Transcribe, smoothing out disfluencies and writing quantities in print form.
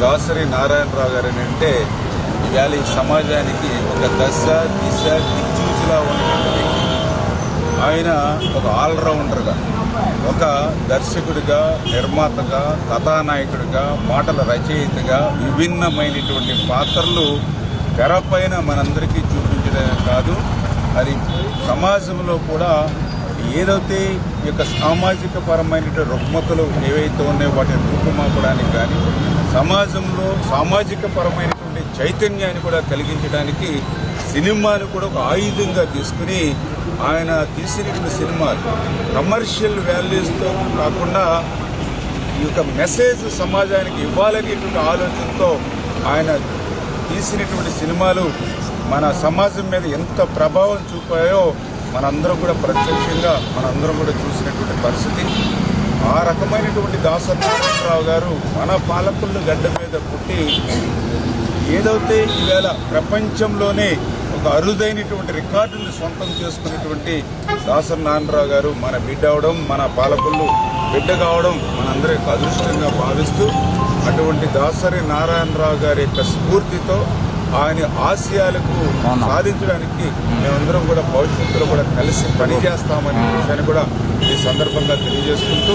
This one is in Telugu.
దాసరి నారాయణరావు గారు అంటే ఇవాళ ఈ సమాజానికి ఒక దశ దిశ దిక్సూచిలా ఉన్నటువంటి వ్యక్తి. ఆయన ఒక ఆల్రౌండర్గా, ఒక దర్శకుడిగా, నిర్మాతగా, కథానాయకుడిగా, మాటల రచయితగా విభిన్నమైనటువంటి పాత్రలు తెరపైన మనందరికీ చూపించడమే కాదు, మరి సమాజంలో కూడా ఏదైతే ఈ యొక్క సామాజిక పరమైనటువంటి రుగ్మతలు ఏవైతే ఉన్నాయో వాటిని రూపుమాపడానికి కానీ, సమాజంలో సామాజిక పరమైనటువంటి చైతన్యాన్ని కూడా కలిగించడానికి సినిమాను కూడా ఒక ఆయుధంగా తీసుకుని ఆయన తీసినటువంటి సినిమాలు కమర్షియల్ వాల్యూస్తో కాకుండా ఈ యొక్క మెసేజ్ సమాజానికి ఇవ్వాలనేటువంటి ఆలోచనతో ఆయన తీసినటువంటి సినిమాలు మన సమాజం మీద ఎంత ప్రభావం చూపాయో మనందరం కూడా ప్రత్యక్షంగా మనందరం కూడా చూసినటువంటి పరిస్థితి. ఆ రకమైనటువంటి దాసరి నారాయణరావు గారు మన పాలకుల గడ్డ మీద పుట్టి ఏదైతే ఈవేళ ప్రపంచంలోనే ఒక అరుదైనటువంటి రికార్డుని సొంతం చేసుకునేటువంటి దాసరి నారాయణరావు గారు మన బిడ్డ అవడం, మన పాలకులు బిడ్డ కావడం మనందరి అదృష్టంగా భావిస్తూ, అటువంటి దాసరి నారాయణరావు గారి యొక్క స్ఫూర్తితో ఆయన ఆశయాలకు సాధించడానికి మేమందరం కూడా భవిష్యత్తులో కూడా కలిసి పనిచేస్తామనే విషయాన్ని కూడా ఈ సందర్భంగా తెలియజేసుకుంటూ